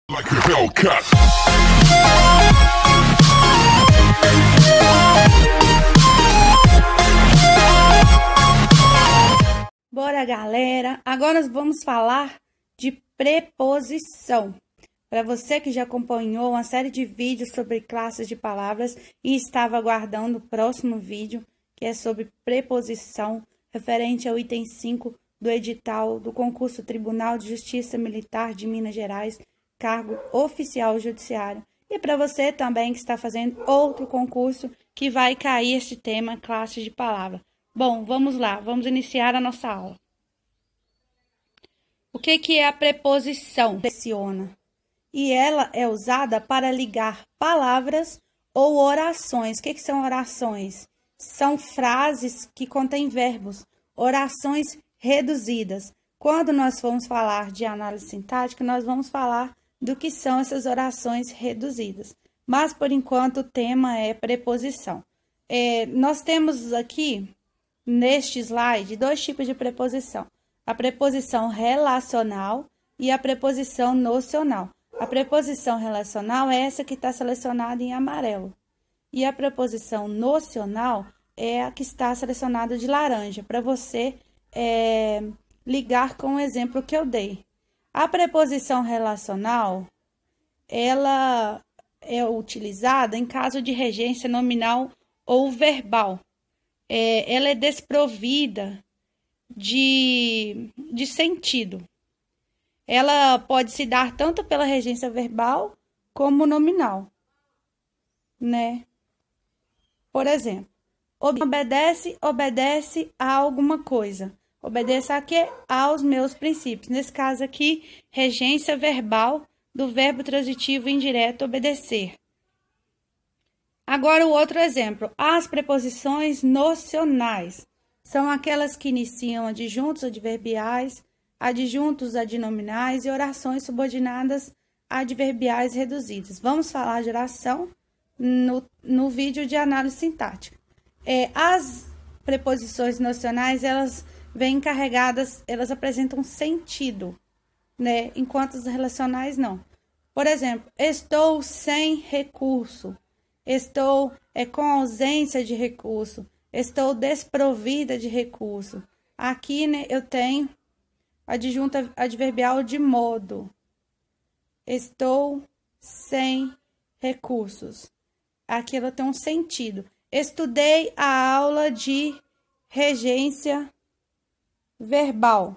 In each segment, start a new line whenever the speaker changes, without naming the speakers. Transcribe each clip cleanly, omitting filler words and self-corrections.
Like a Hellcat.
Bora, galera! Agora nós vamos falar de preposição. Para você que já acompanhou uma série de vídeos sobre classes de palavras e estava aguardando o próximo vídeo, que é sobre preposição, referente ao item 5 do edital do concurso Tribunal de Justiça Militar de Minas Gerais, cargo oficial judiciário. E para você também que está fazendo outro concurso que vai cair este tema, classes de palavra. Bom, vamos lá, vamos iniciar a nossa aula. O que é a preposição? E ela é usada para ligar palavras ou orações. O que são orações? São frases que contêm verbos, orações reduzidas. Quando nós formos falar de análise sintática, nós vamos falar do que são essas orações reduzidas. Mas, por enquanto, o tema é preposição. Nós temos aqui, neste slide, dois tipos de preposição. A preposição relacional e a preposição nocional. A preposição relacional é essa que está selecionada em amarelo. E a preposição nocional é a que está selecionada de laranja, para você ligar com o exemplo que eu dei. A preposição relacional, ela é utilizada em caso de regência nominal ou verbal. Ela é desprovida de sentido. Ela pode se dar tanto pela regência verbal como nominal, né? Por exemplo, obedece a alguma coisa. Obedece a quê? Aos meus princípios. Nesse caso aqui, regência verbal do verbo transitivo indireto obedecer. Agora o outro exemplo. As preposições nocionais são aquelas que iniciam adjuntos adverbiais, adjuntos adnominais e orações subordinadas adverbiais reduzidas. Vamos falar de oração no vídeo de análise sintática. As preposições nocionais, elas vêm carregadas, elas apresentam sentido, né? Enquanto as relacionais não. Por exemplo, estou sem recurso, estou com ausência de recurso, estou desprovida de recurso. Aqui, né, eu tenho adjunto adverbial de modo. Estou sem recursos. Aqui ela tem um sentido. Estudei a aula de regência verbal.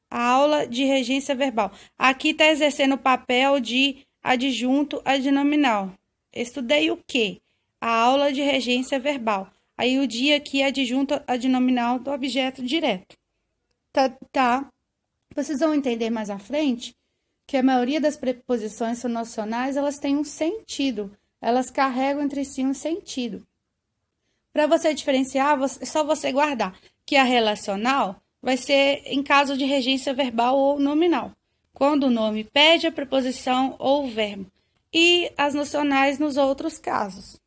A aula de regência verbal. Aqui está exercendo o papel de adjunto adnominal. Estudei o quê? A aula de regência verbal. Aí o dia aqui é adjunto adnominal do objeto direto. Tá? Vocês vão entender mais à frente que a maioria das preposições nocionais, elas têm um sentido. Elas carregam entre si um sentido. Para você diferenciar, é só você guardar que a relacional vai ser em caso de regência verbal ou nominal, quando o nome pede a preposição ou o verbo, e as nocionais nos outros casos.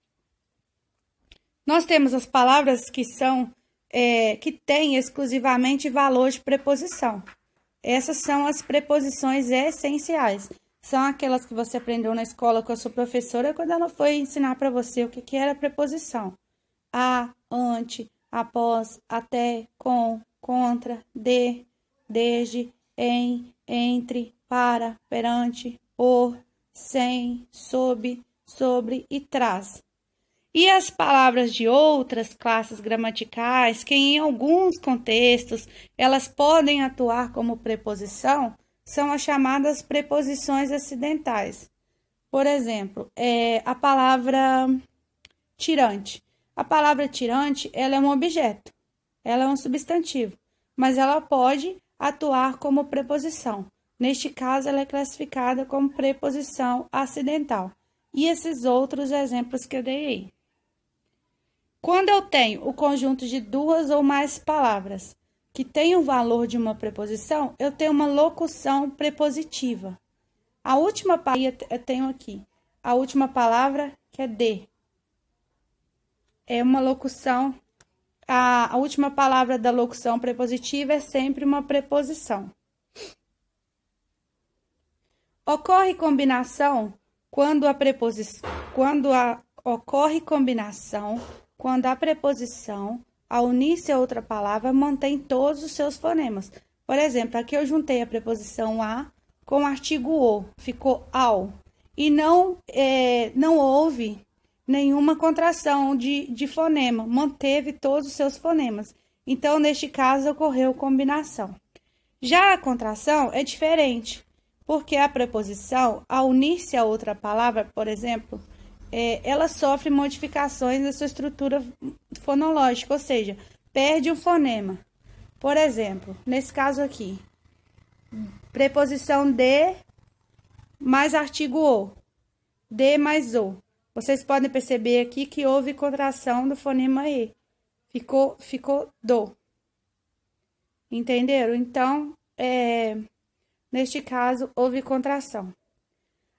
Nós temos as palavras que têm exclusivamente valor de preposição. Essas são as preposições essenciais. São aquelas que você aprendeu na escola com a sua professora quando ela foi ensinar para você o que era preposição. A, ante, após, até, com, contra, de, desde, em, entre, para, perante, por, sem, sob, sobre e traz. E as palavras de outras classes gramaticais, que em alguns contextos elas podem atuar como preposição, são as chamadas preposições acidentais. Por exemplo, a palavra tirante. A palavra tirante, ela é um objeto, ela é um substantivo, mas ela pode atuar como preposição. Neste caso, ela é classificada como preposição acidental. E esses outros exemplos que eu dei aí. Quando eu tenho o conjunto de duas ou mais palavras que têm o valor de uma preposição, eu tenho uma locução prepositiva. A última palavra eu tenho aqui, a última palavra que é de. É uma locução, a última palavra da locução prepositiva é sempre uma preposição. Ocorre combinação quando a preposição, ao unir-se a outra palavra, mantém todos os seus fonemas. Por exemplo, aqui eu juntei a preposição a com o artigo o, ficou ao. E não houve nenhuma contração de fonema, manteve todos os seus fonemas. Então, neste caso, ocorreu combinação. Já a contração é diferente, porque a preposição, ao unir-se a outra palavra, por exemplo, ela sofre modificações na sua estrutura fonológica, ou seja, perde um fonema. Por exemplo, nesse caso aqui, preposição de mais artigo o, de mais o. Vocês podem perceber aqui que houve contração do fonema e. Ficou do. Entenderam? Então, neste caso, houve contração.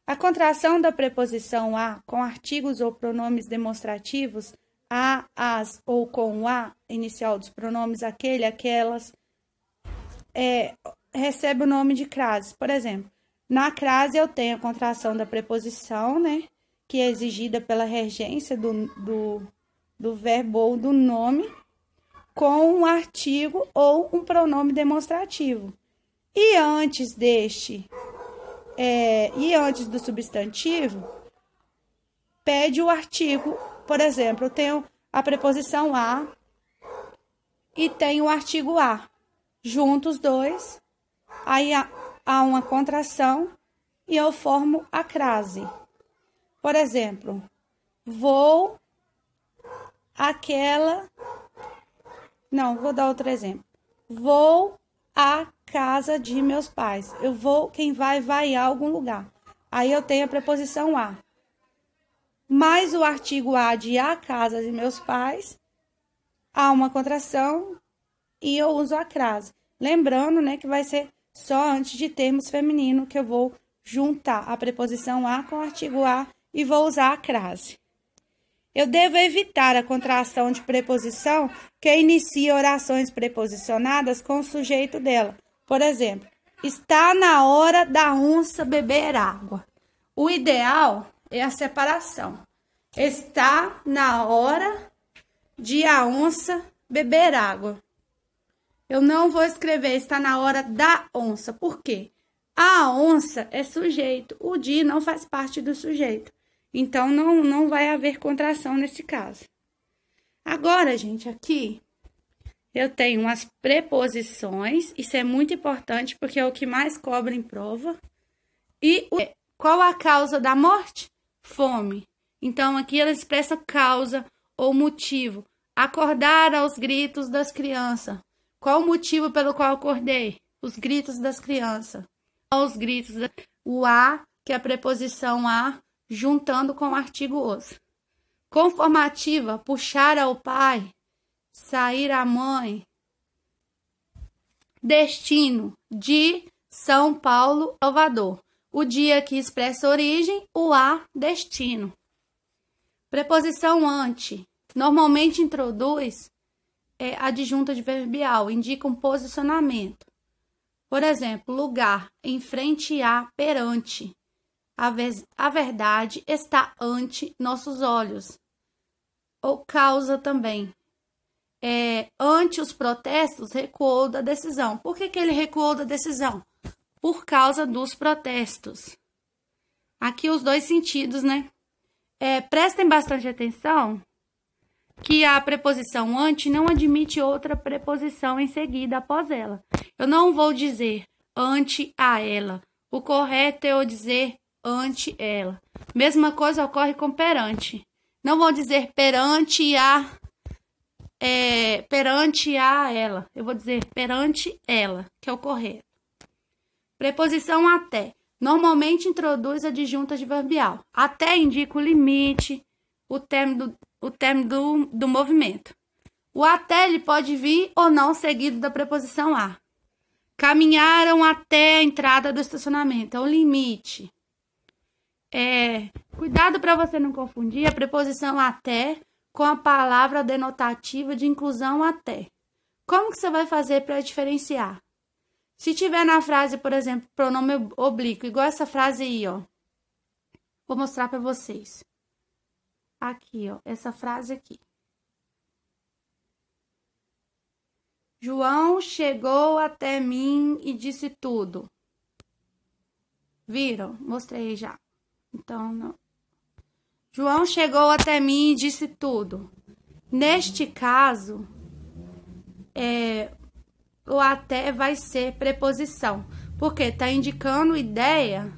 A contração da preposição a com artigos ou pronomes demonstrativos, a, as ou com o a inicial dos pronomes aquele, aquelas, recebe o nome de crase. Por exemplo, na crase eu tenho a contração da preposição, né, que é exigida pela regência do verbo ou do nome, com um artigo ou um pronome demonstrativo. E antes do substantivo, pede o artigo. Por exemplo, eu tenho a preposição a e tenho o artigo a. Juntos os dois, aí há uma contração e eu formo a crase. Por exemplo, vou dar outro exemplo. Vou à casa de meus pais. Quem vai a algum lugar. Aí eu tenho a preposição a. Mais o artigo a de a casa de meus pais, há uma contração e eu uso a crase. Lembrando, né, que vai ser só antes de termos feminino que eu vou juntar a preposição a com o artigo a e vou usar a crase. Eu devo evitar a contração de preposição que inicia orações preposicionadas com o sujeito dela. Por exemplo, está na hora da onça beber água. O ideal é a separação. Está na hora de a onça beber água. Eu não vou escrever está na hora da onça. Por quê? A onça é sujeito. O de não faz parte do sujeito. Então, não vai haver contração nesse caso. Agora, gente, aqui eu tenho as preposições. Isso é muito importante porque é o que mais cobra em prova. E qual a causa da morte? Fome. Então, aqui ela expressa causa ou motivo. Acordar aos gritos das crianças. Qual o motivo pelo qual acordei? Os gritos das crianças. O a, que é a preposição a, juntando com o artigo os. Conformativa, puxar ao pai, sair à mãe. Destino, de São Paulo, Salvador. O dia que expressa origem, o a, destino. Preposição ante, normalmente introduz adjunto adverbial, indica um posicionamento. Por exemplo, lugar, em frente a, perante. A verdade está ante nossos olhos. Ou causa também. Ante os protestos, recuou da decisão. Por que ele recuou da decisão? Por causa dos protestos. Aqui os dois sentidos, né? Prestem bastante atenção que a preposição ante não admite outra preposição em seguida após ela. Eu não vou dizer ante a ela. O correto é eu dizer ante ela. Mesma coisa ocorre com perante. Não vou dizer perante a ela. Eu vou dizer perante ela, que é o correto. Preposição até. Normalmente introduz adjunto adverbial. Até indica o limite, o término do movimento. O até ele pode vir ou não seguido da preposição a. Caminharam até a entrada do estacionamento. É o limite. Cuidado para você não confundir a preposição até com a palavra denotativa de inclusão até. Como que você vai fazer para diferenciar? Se tiver na frase, por exemplo, pronome oblíquo, igual essa frase aí, ó. Vou mostrar para vocês. Aqui, ó, essa frase aqui. João chegou até mim e disse tudo. Viram? Mostrei já. Então, não. João chegou até mim e disse tudo. Neste caso, o até vai ser preposição. Porque tá indicando ideia.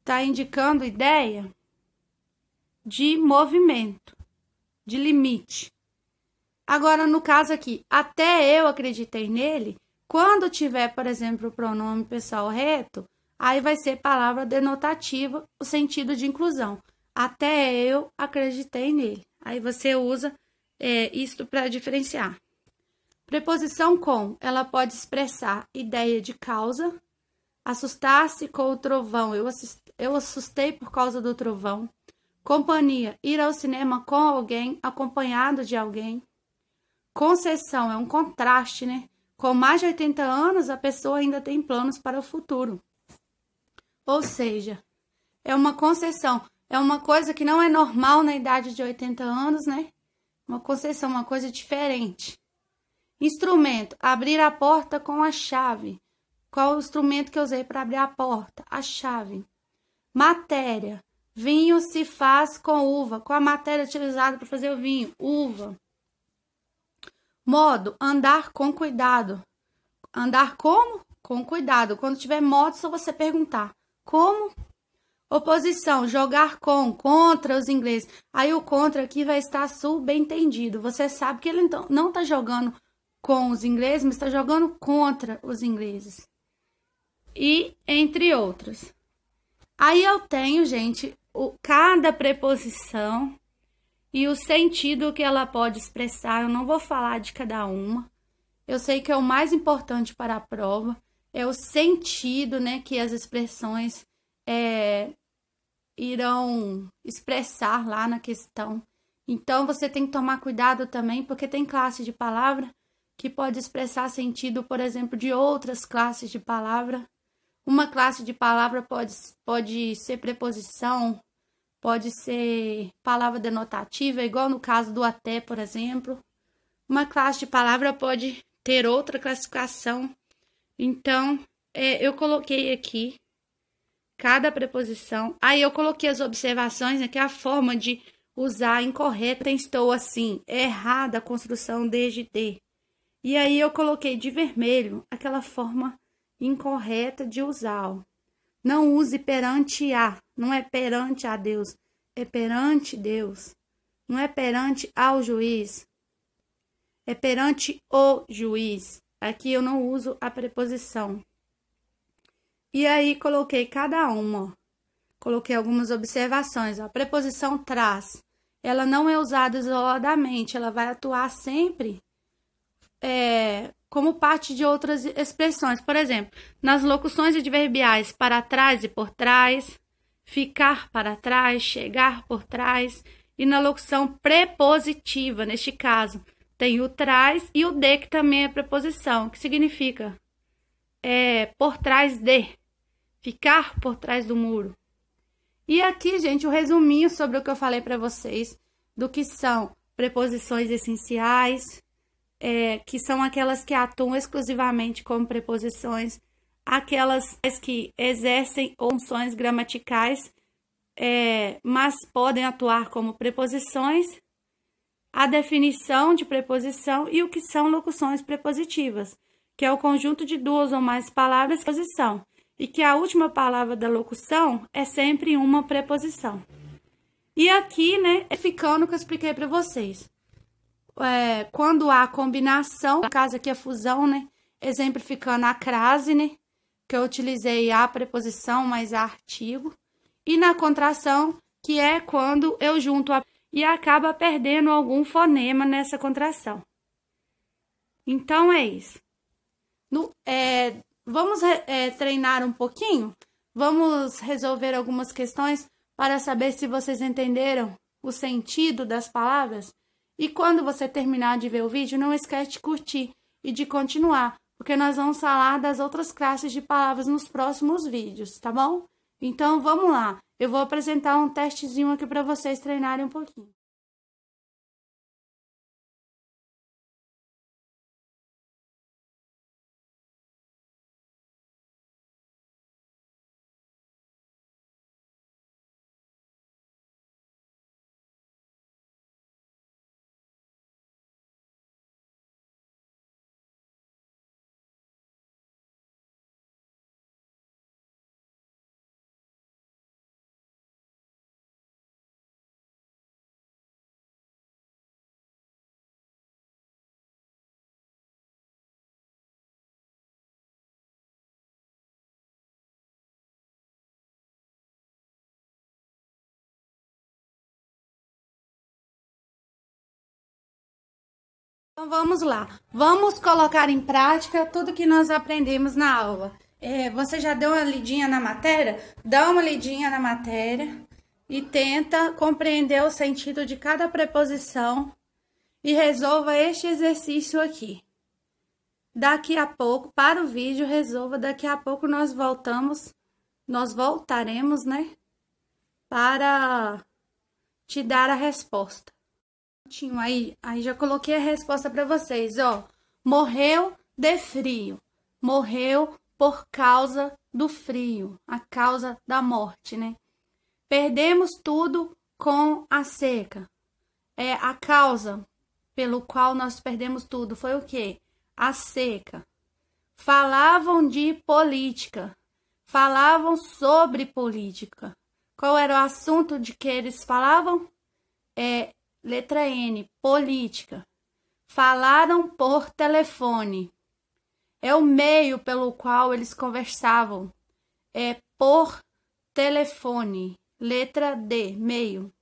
Tá indicando ideia de movimento, de limite. Agora, no caso aqui, até eu acreditei nele, quando tiver, por exemplo, o pronome pessoal reto, aí vai ser palavra denotativa, o sentido de inclusão. Até eu acreditei nele. Aí você usa isto para diferenciar. Preposição com, ela pode expressar ideia de causa. Assustar-se com o trovão, eu assustei por causa do trovão. Companhia, ir ao cinema com alguém, acompanhado de alguém. Concessão, é um contraste, né? Com mais de 80 anos, a pessoa ainda tem planos para o futuro. Ou seja, é uma concessão, é uma coisa que não é normal na idade de 80 anos, né? Uma concessão, uma coisa diferente. Instrumento, abrir a porta com a chave. Qual o instrumento que eu usei para abrir a porta? A chave. Matéria, vinho se faz com uva. Qual a matéria utilizada para fazer o vinho? Uva. Modo, andar com cuidado. Andar como? Com cuidado. Quando tiver modo, só você perguntar. Como? Oposição, jogar com, contra os ingleses. Aí o contra aqui vai estar subentendido. Você sabe que ele não está jogando com os ingleses, mas está jogando contra os ingleses. E entre outros. Aí eu tenho, gente, cada preposição e o sentido que ela pode expressar. Eu não vou falar de cada uma. Eu sei que é o mais importante para a prova. É o sentido, né, que as expressões irão expressar lá na questão. Então, você tem que tomar cuidado também, porque tem classe de palavra que pode expressar sentido, por exemplo, de outras classes de palavra. Uma classe de palavra pode ser preposição, pode ser palavra denotativa, igual no caso do até, por exemplo. Uma classe de palavra pode ter outra classificação. Então, eu coloquei aqui cada preposição. Aí eu coloquei as observações, né, que é a forma de usar incorreta. Estou assim, errada a construção desde de. E aí eu coloquei de vermelho aquela forma incorreta de usar. Não use perante a, não é perante a Deus, é perante Deus. Não é perante ao juiz, é perante o juiz. Aqui eu não uso a preposição. E aí coloquei cada uma, ó. Coloquei algumas observações. A preposição traz, ela não é usada isoladamente, ela vai atuar sempre como parte de outras expressões. Por exemplo, nas locuções adverbiais para trás e por trás, ficar para trás, chegar por trás, e na locução prepositiva, neste caso, tem o trás e o de, que também é preposição, que significa por trás de, ficar por trás do muro. E aqui, gente, o resuminho sobre o que eu falei para vocês, do que são preposições essenciais, que são aquelas que atuam exclusivamente como preposições, aquelas que exercem funções gramaticais, mas podem atuar como preposições, a definição de preposição e o que são locuções prepositivas, que é o conjunto de duas ou mais palavras de preposição, e que a última palavra da locução é sempre uma preposição. E aqui, né, ficando o que eu expliquei para vocês. Quando há combinação, no caso aqui a fusão, né, exemplificando a crase, né, que eu utilizei a preposição mais a artigo, e na contração, que é quando eu junto e acaba perdendo algum fonema nessa contração. Então, é isso. Vamos treinar um pouquinho? Vamos resolver algumas questões para saber se vocês entenderam o sentido das palavras? E quando você terminar de ver o vídeo, não esquece de curtir e de continuar, porque nós vamos falar das outras classes de palavras nos próximos vídeos, tá bom? Então, vamos lá. Eu vou apresentar um testezinho aqui para vocês treinarem um pouquinho. Então, vamos lá. Vamos colocar em prática tudo que nós aprendemos na aula. Você já deu uma lidinha na matéria? Dá uma lidinha na matéria e tenta compreender o sentido de cada preposição e resolva este exercício aqui. Daqui a pouco, para o vídeo, resolva. Daqui a pouco nós voltaremos, né? Para te dar a resposta. Aí já coloquei a resposta para vocês, ó. Morreu de frio. Morreu por causa do frio, a causa da morte, né? Perdemos tudo com a seca. A causa pelo qual nós perdemos tudo foi o quê? A seca. Falavam de política. Falavam sobre política. Qual era o assunto de que eles falavam? Letra N, política. Falaram por telefone. É o meio pelo qual eles conversavam. Por telefone. Letra D, meio.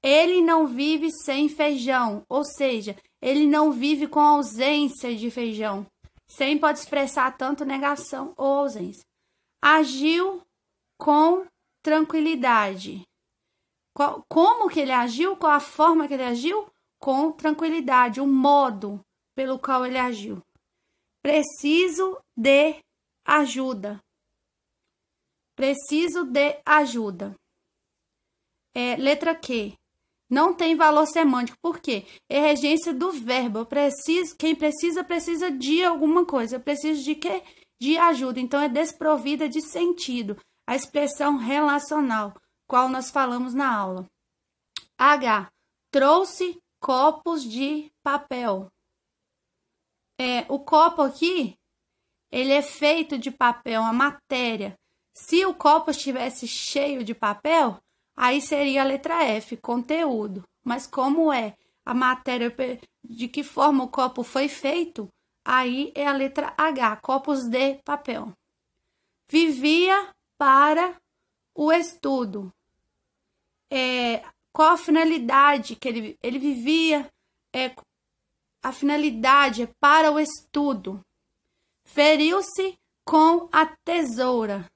Ele não vive sem feijão, ou seja, ele não vive com ausência de feijão. Sem pode expressar tanto negação ou ausência. Agiu com tranquilidade. Como que ele agiu? Qual a forma que ele agiu? Com tranquilidade, o modo pelo qual ele agiu. Preciso de ajuda. Preciso de ajuda. Letra Q. Não tem valor semântico. Por quê? É regência do verbo. Quem precisa de alguma coisa. Eu preciso de quê? De ajuda. Então, é desprovida de sentido. A expressão relacional, qual nós falamos na aula. H. Trouxe copos de papel. O copo aqui, ele é feito de papel, a matéria. Se o copo estivesse cheio de papel, aí seria a letra F, conteúdo. Mas como é a matéria, de que forma o copo foi feito, aí é a letra H, copos de papel. Vivia para o estudo. Qual a finalidade que ele vivia? A finalidade é para o estudo. Feriu-se com a tesoura.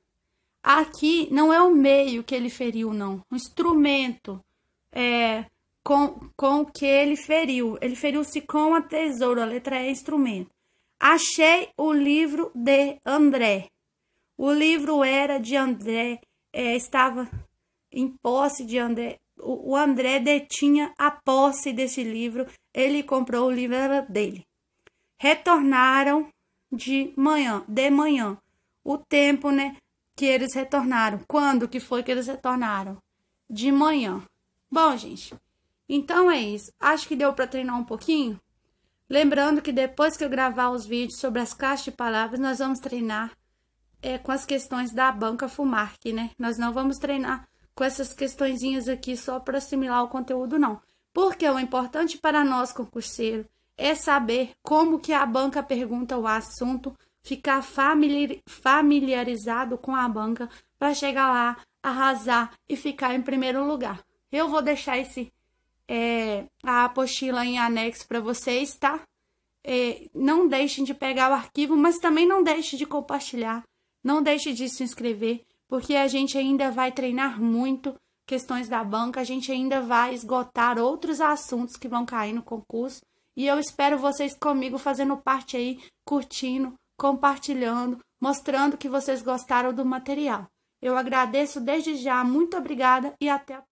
Aqui não é o meio que ele feriu, não. O instrumento com que ele feriu. Ele feriu-se com a tesoura. A letra E é instrumento. Achei o livro de André. O livro era de André. Estava em posse de André. O André detinha a posse desse livro. Ele comprou o livro, era dele. Retornaram de manhã. O tempo, né, que eles retornaram. Quando que foi que eles retornaram? De manhã. Bom, gente, então é isso. Acho que deu para treinar um pouquinho. Lembrando que depois que eu gravar os vídeos sobre as caixas de palavras, nós vamos treinar com as questões da banca FUMARC, né? Nós não vamos treinar com essas questõezinhas aqui só para assimilar o conteúdo, não. Porque o importante para nós, concurseiro, é saber como que a banca pergunta o assunto, ficar familiarizado com a banca para chegar lá, arrasar e ficar em primeiro lugar. Eu vou deixar a apostila em anexo para vocês, tá? Não deixem de pegar o arquivo, mas também não deixe de compartilhar. Não deixe de se inscrever, porque a gente ainda vai treinar muito questões da banca, a gente ainda vai esgotar outros assuntos que vão cair no concurso. E eu espero vocês comigo fazendo parte aí curtindo, compartilhando, mostrando que vocês gostaram do material. Eu agradeço desde já, muito obrigada e até a próxima.